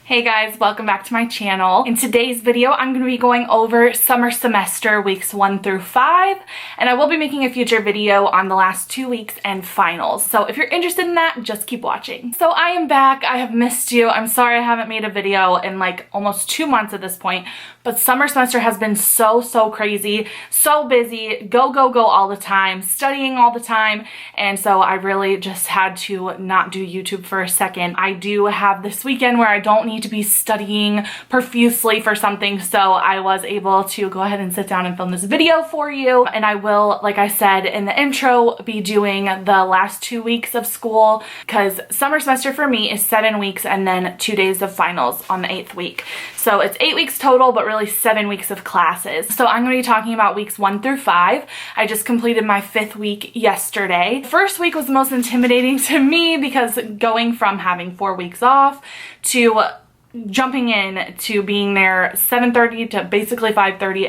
Hey guys, welcome back to my channel. In today's video, I'm going to be going over summer semester weeks 1 through 5, and I will be making a future video on the last 2 weeks and finals. So if you're interested in that, just keep watching. So I am back. I have missed you. I'm sorry I haven't made a video in like almost 2 months at this point, but summer semester has been so crazy, so busy, go all the time, studying all the time, and so I really just had to not do YouTube for a second. I do have this weekend where I don't need to be studying profusely for something, so I was able to go ahead and sit down and film this video for you. And I will, like I said in the intro, be doing the last 2 weeks of school, because summer semester for me is 7 weeks and then 2 days of finals on the 8th week. So it's 8 weeks total, but really 7 weeks of classes. So I'm going to be talking about weeks 1 through 5. I just completed my 5th week yesterday. First week was the most intimidating to me because going from having 4 weeks off to jumping in to being there 7:30 to basically 5:30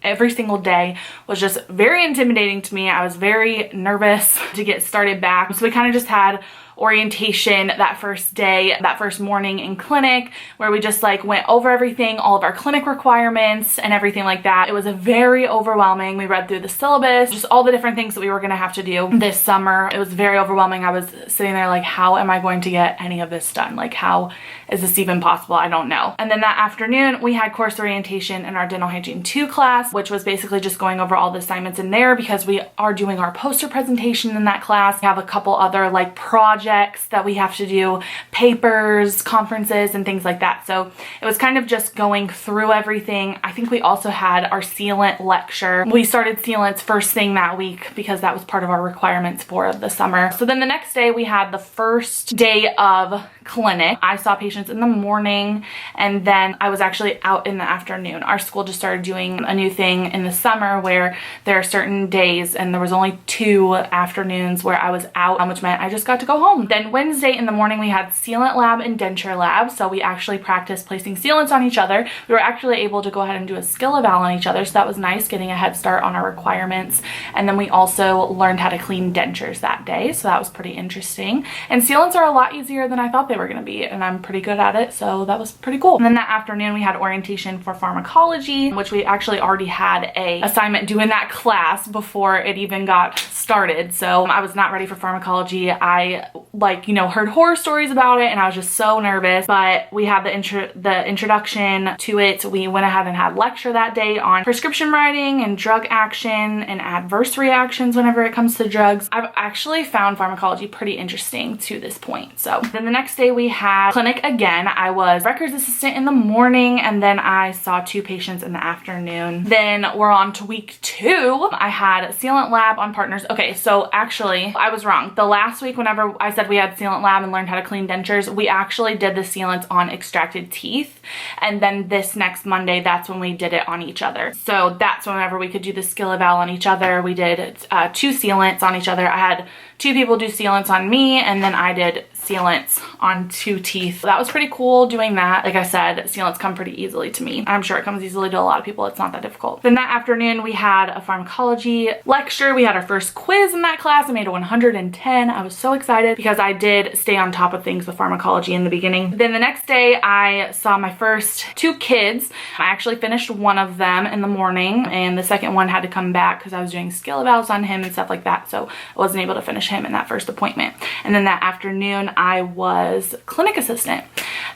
every single day was just very intimidating to me. I was very nervous to get started back. So we kind of just had orientation that first day, that first morning in clinic, where we just like went over everything, all of our clinic requirements and everything like that. It was a very overwhelming. We read through the syllabus, just all the different things that we were going to have to do this summer. It was very overwhelming. I was sitting there like, how am I going to get any of this done? Like, how is this even possible? I don't know. And then that afternoon we had course orientation in our Dental Hygiene 2 class, which was basically just going over all the assignments in there because we are doing our poster presentation in that class. We have a couple other like projects that we have to do, papers, conferences, and things like that. So it was kind of just going through everything. I think we also had our sealant lecture. We started sealants first thing that week because that was part of our requirements for the summer. So then the next day we had the first day of clinic. I saw patients in the morning and then I was actually out in the afternoon. Our school just started doing a new thing in the summer where there are certain days, and there was only 2 afternoons where I was out, which meant I just got to go home. Then Wednesday in the morning we had sealant lab and denture lab, so we actually practiced placing sealants on each other. We were actually able to go ahead and do a skill eval on each other, so that was nice, getting a head start on our requirements. And then we also learned how to clean dentures that day, so that was pretty interesting. And sealants are a lot easier than I thought they were going to be, and I'm pretty good at it, so that was pretty cool. And then that afternoon we had orientation for pharmacology, which we actually already had a assignment due in that class before it even got started, so I was not ready for pharmacology. I heard horror stories about it and I was just so nervous, but we had the introduction to it. We went ahead and had lecture that day on prescription writing and drug action and adverse reactions whenever it comes to drugs. I've actually found pharmacology pretty interesting to this point. So then the next day we had clinic again. I was records assistant in the morning and then I saw 2 patients in the afternoon. Then we're on to week 2. I had sealant lab on partners. Okay, so actually I was wrong. The last week whenever I said we had sealant lab and learned how to clean dentures, we actually did the sealants on extracted teeth, and then this next Monday that's when we did it on each other. So that's whenever we could do the skill eval on each other. We did 2 sealants on each other. I had 2 people do sealants on me and then I did sealants on 2 teeth. That was pretty cool doing that. Like I said, sealants come pretty easily to me. I'm sure it comes easily to a lot of people. It's not that difficult. Then that afternoon we had a pharmacology lecture. We had our first quiz in that class. I made a 110. I was so excited because I did stay on top of things with pharmacology in the beginning. Then the next day I saw my first 2 kids. I actually finished one of them in the morning and the second one had to come back because I was doing skill evals on him and stuff like that, so I wasn't able to finish him in that first appointment. And then that afternoon I was clinic assistant.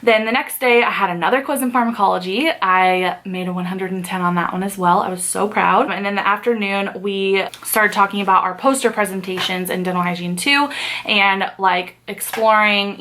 Then the next day I had another quiz in pharmacology. I made a 110 on that one as well. I was so proud. And then the afternoon we started talking about our poster presentations in Dental Hygiene 2 and like exploring,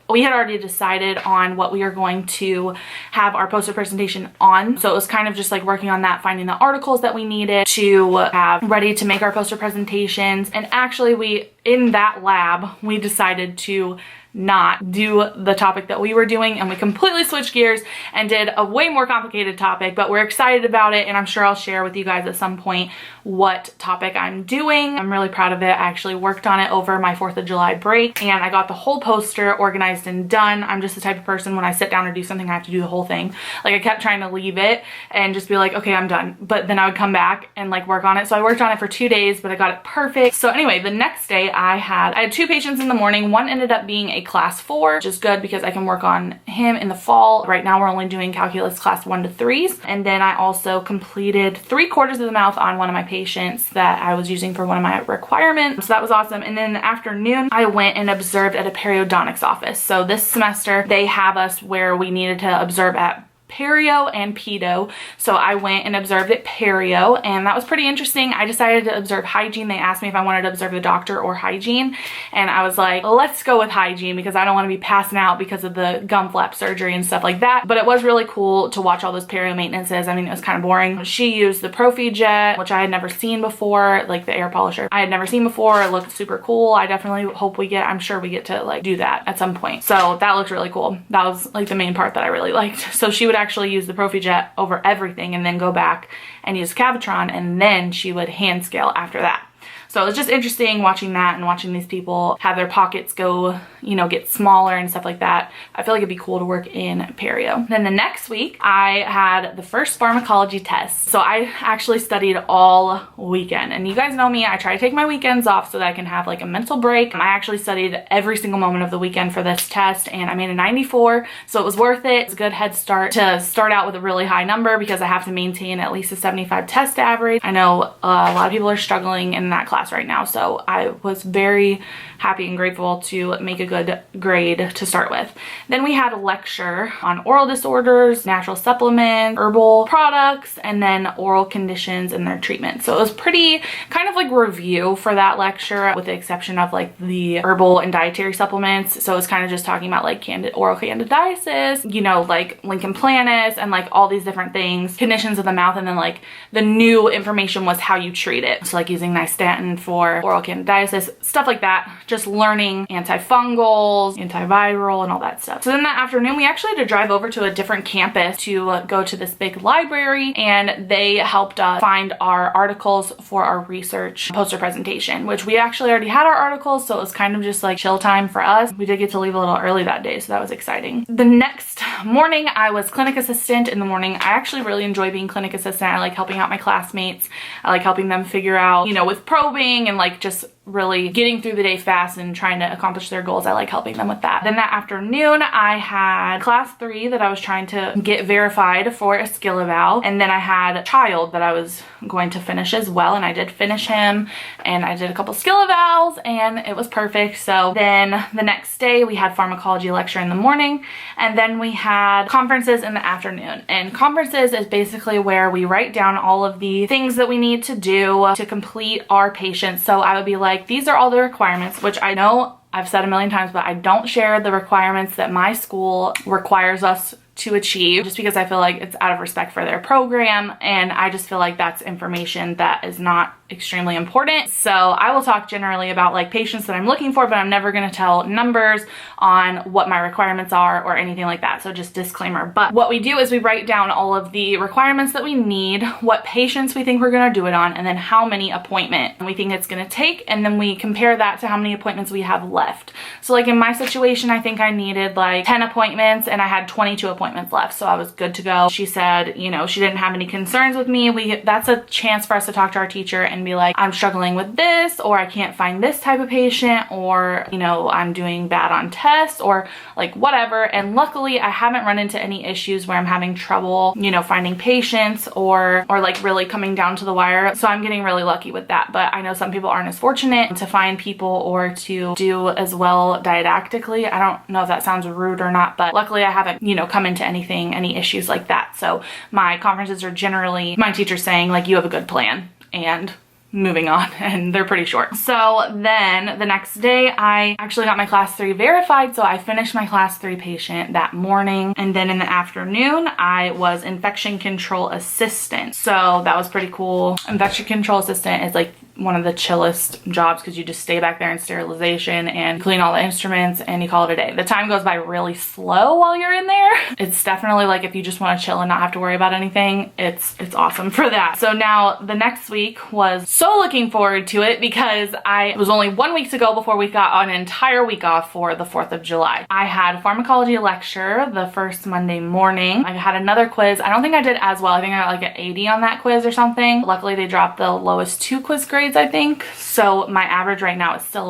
we had already decided on what we were going to have our poster presentation on. So it was kind of just like working on that, finding the articles that we needed to have ready to make our poster presentations. And actually in that lab, we decided to not do the topic that we were doing, and we completely switched gears and did a way more complicated topic, but we're excited about it, and I'm sure I'll share with you guys at some point what topic I'm doing. I'm really proud of it. I actually worked on it over my 4th of July break, and I got the whole poster organized and done. I'm just the type of person, when I sit down or do something, I have to do the whole thing. Like, I kept trying to leave it and just be like, okay, I'm done, but then I would come back and like work on it. So I worked on it for 2 days, but I got it perfect. So anyway, the next day I had 2 patients in the morning. One ended up being a class 4, which is good because I can work on him in the fall. Right now we're only doing calculus class 1 to 3s. And then I also completed 3/4 of the mouth on one of my patients that I was using for one of my requirements. So that was awesome. And then in the afternoon, I went and observed at a periodontics office. So this semester they have us where we needed to observe at perio and pedo. So I went and observed at perio, and that was pretty interesting. I decided to observe hygiene. They asked me if I wanted to observe the doctor or hygiene, and I was like, let's go with hygiene because I don't want to be passing out because of the gum flap surgery and stuff like that. But it was really cool to watch all those perio maintenances. I mean, it was kind of boring. She used the Profi Jet, which I had never seen before, like the air polisher. I had never seen before. It looked super cool. I definitely hope I'm sure we get to like do that at some point. So that looked really cool. That was like the main part that I really liked. So she would actually use the Profi Jet over everything and then go back and use Cavitron, and then she would hand scale after that. So it was just interesting watching that and watching these people have their pockets go, you know, get smaller and stuff like that. I feel like it'd be cool to work in perio. Then the next week, I had the first pharmacology test. So I actually studied all weekend. And you guys know me, I try to take my weekends off so that I can have like a mental break. I actually studied every single moment of the weekend for this test, and I made a 94. So it was worth it. It's a good head start to start out with a really high number because I have to maintain at least a 75 test average. I know a lot of people are struggling in that class right now, so I was very happy and grateful to make a good grade to start with. Then we had a lecture on oral disorders, natural supplements, herbal products, and then oral conditions and their treatment. So it was pretty kind of like review for that lecture, with the exception of like the herbal and dietary supplements. So it's kind of just talking about like oral candidiasis, you know, like lichen planus, and like all these different things, conditions of the mouth. And then like the new information was how you treat it. So like using nystatin for oral candidiasis, stuff like that. Just learning antifungals, antiviral, and all that stuff. So then that afternoon, we actually had to drive over to a different campus to go to this big library, and they helped us find our articles for our research poster presentation, which we actually already had our articles, so it was kind of just like chill time for us. We did get to leave a little early that day, so that was exciting. The next morning, I was clinic assistant in the morning. I actually really enjoy being clinic assistant. I like helping out my classmates. I like helping them figure out, you know, with probing and like just really getting through the day fast and trying to accomplish their goals. I like helping them with that. Then that afternoon, I had class 3 that I was trying to get verified for a skill eval, and then I had a child that I was going to finish as well, and I did finish him, and I did a couple skill evals, and it was perfect. So then the next day we had pharmacology lecture in the morning, and then we had conferences in the afternoon. And conferences is basically where we write down all of the things that we need to do to complete our patients. So I would be like, these are all the requirements, which I know I've said a million times, but I don't share the requirements that my school requires us to achieve, just because I feel like it's out of respect for their program, and I just feel like that's information that is not extremely important. So I will talk generally about like patients that I'm looking for, but I'm never going to tell numbers on what my requirements are or anything like that. So just disclaimer. But what we do is we write down all of the requirements that we need, what patients we think we're going to do it on, and then how many appointments we think it's going to take, and then we compare that to how many appointments we have left. So like in my situation, I think I needed like 10 appointments and I had 22 appointments left, so I was good to go. She said, you know, she didn't have any concerns with me. That's a chance for us to talk to our teacher and be like, I'm struggling with this, or I can't find this type of patient, or, you know, I'm doing bad on tests, or like whatever. And luckily I haven't run into any issues where I'm having trouble, you know, finding patients or like really coming down to the wire. So I'm getting really lucky with that. But I know some people aren't as fortunate to find people or to do as well didactically. I don't know if that sounds rude or not, but luckily I haven't, you know, come into any issues like that. So my conferences are generally my teacher saying like, you have a good plan, and moving on, and they're pretty short. So then the next day I actually got my class 3 verified, so I finished my class 3 patient that morning. And then in the afternoon I was infection control assistant, so that was pretty cool. Infection control assistant is like one of the chillest jobs because you just stay back there in sterilization and clean all the instruments and you call it a day. The time goes by really slow while you're in there. It's definitely like if you just want to chill and not have to worry about anything, it's awesome for that. So now the next week was so looking forward to it because it was only 1 week to go before we got an entire week off for the 4th of July. I had a pharmacology lecture the first Monday morning. I had another quiz. I don't think I did as well. I think I got like an 80 on that quiz or something. Luckily they dropped the lowest 2 quiz grades, I think. So my average right now is still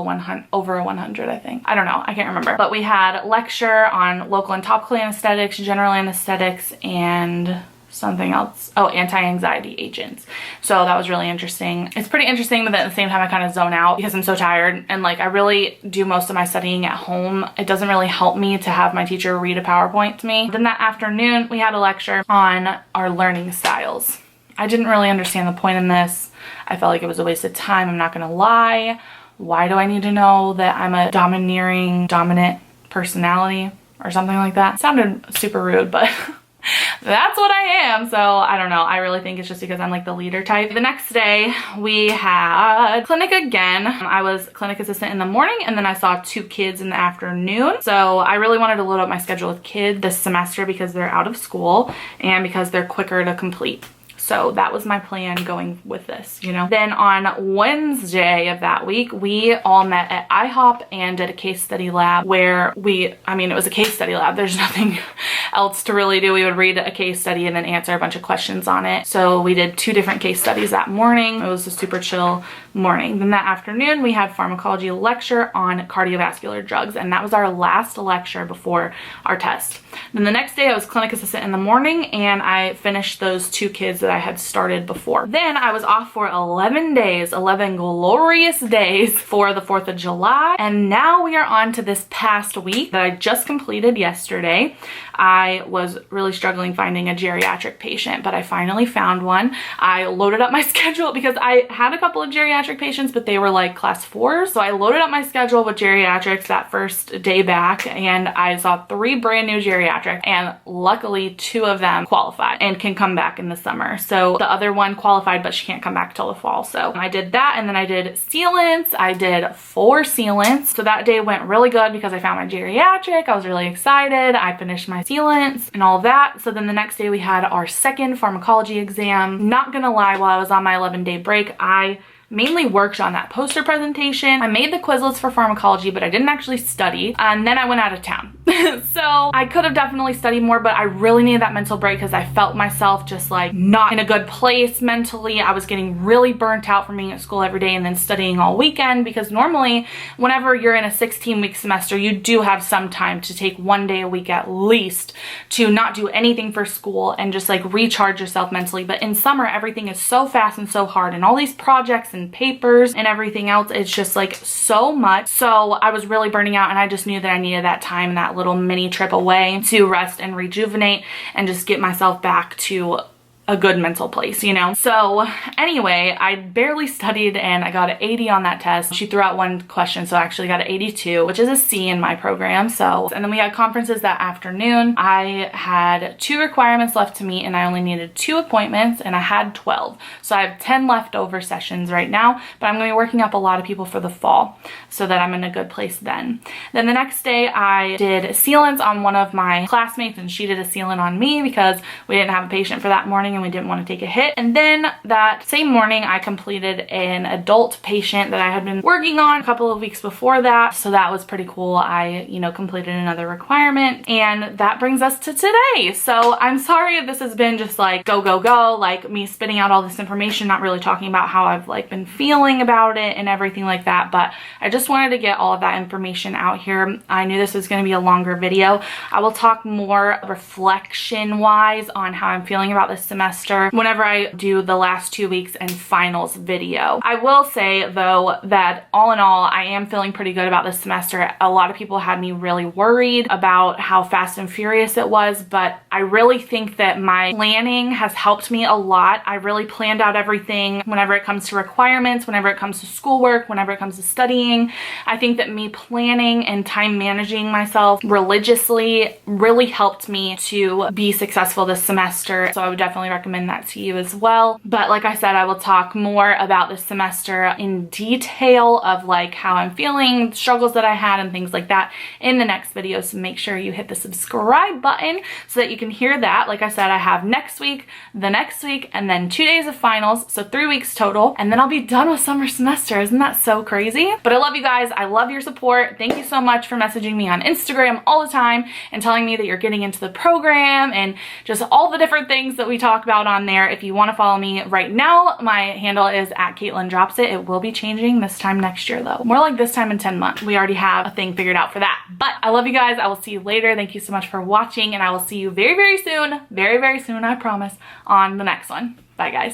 over a 100, I think. I don't know. I can't remember. But we had a lecture on local and topical anesthetics, general anesthetics, and something else. Oh, anti-anxiety agents. So that was really interesting. It's pretty interesting, but at the same time I kind of zone out because I'm so tired, and like I really do most of my studying at home. It doesn't really help me to have my teacher read a PowerPoint to me. Then that afternoon we had a lecture on our learning styles. I didn't really understand the point in this. I felt like it was a waste of time. I'm not gonna lie. Why do I need to know that I'm a dominant personality or something like that? It sounded super rude, but that's what I am. So I don't know. I really think it's just because I'm like the leader type. The next day we had clinic again. I was clinic assistant in the morning, and then I saw 2 kids in the afternoon. So I really wanted to load up my schedule with kids this semester because they're out of school and because they're quicker to complete. So that was my plan going with this, you know. Then on Wednesday of that week, we all met at IHOP and did a case study lab where it was a case study lab. There's nothing else to really do. We would read a case study and then answer a bunch of questions on it. So we did 2 different case studies that morning. It was a super chill morning. Then that afternoon, we had pharmacology lecture on cardiovascular drugs, and that was our last lecture before our test. Then the next day I was clinic assistant in the morning, and I finished those 2 kids that I had started before. Then I was off for 11 days, 11 glorious days for the 4th of July. And now we are on to this past week that I just completed yesterday. I was really struggling finding a geriatric patient, but I finally found one. I loaded up my schedule because I had a couple of geriatric patients, but they were like class 4s. So I loaded up my schedule with geriatrics that first day back, and I saw 3 brand new geriatric, and luckily 2 of them qualified and can come back in the summer. So the other one qualified, but she can't come back till the fall. So I did that, and then I did sealants. I did 4 sealants. So that day went really good because I found my geriatric. I was really excited. I finished my sealants and all of that. So then the next day we had our second pharmacology exam. Not gonna lie, while I was on my 11-day break, I mainly worked on that poster presentation. I made the Quizlets for pharmacology, but I didn't actually study. And then I went out of town. So I could have definitely studied more, but I really needed that mental break because I felt myself just like not in a good place mentally. I was getting really burnt out from being at school every day and then studying all weekend, because normally whenever you're in a 16-week semester, you do have some time to take 1 day a week at least to not do anything for school and just like recharge yourself mentally. But in summer, everything is so fast and so hard, and all these projects and papers and everything else, it's just like so much. So I was really burning out, and I just knew that I needed that time and that little mini trip away to rest and rejuvenate and just get myself back to a good mental place, you know? So anyway, I barely studied and I got an 80 on that test. She threw out 1 question, so I actually got an 82, which is a C in my program. So, and then we had conferences that afternoon. I had 2 requirements left to meet, and I only needed 2 appointments, and I had 12. So I have 10 leftover sessions right now, but I'm gonna be working up a lot of people for the fall so that I'm in a good place then. Then the next day I did sealants on one of my classmates, and she did a sealant on me because we didn't have a patient for that morning and we didn't want to take a hit. And then that same morning I completed an adult patient that I had been working on a couple of weeks before that. So that was pretty cool. I, you know, completed another requirement, and that brings us to today. So I'm sorry if this has been just like go, go, go, like me spitting out all this information, not really talking about how I've like been feeling about it and everything like that. But I just wanted to get all of that information out here. I knew this was going to be a longer video. I will talk more reflection wise on how I'm feeling about this semester whenever I do the last 2 weeks and finals video. I will say though that all in all, I am feeling pretty good about this semester. A lot of people had me really worried about how fast and furious it was, but I really think that my planning has helped me a lot. I really planned out everything whenever it comes to requirements, whenever it comes to schoolwork, whenever it comes to studying. I think that me planning and time managing myself religiously really helped me to be successful this semester. So I would definitely recommend that to you as well. But like I said, I will talk more about this semester in detail of like how I'm feeling, struggles that I had and things like that in the next video. So make sure you hit the subscribe button so that you can hear that. Like I said, I have next week, the next week, and then 2 days of finals. So 3 weeks total. And then I'll be done with summer semester. Isn't that so crazy? But I love you guys. I love your support. Thank you so much for messaging me on Instagram all the time and telling me that you're getting into the program and just all the different things that we talk about on there. If you want to follow me right now, my handle is @CaitlinDropsIt. It will be changing this time next year though. More like this time in 10 months. We already have a thing figured out for that. But I love you guys. I will see you later. Thank you so much for watching, and I will see you very, very soon, I promise, on the next one. Bye guys.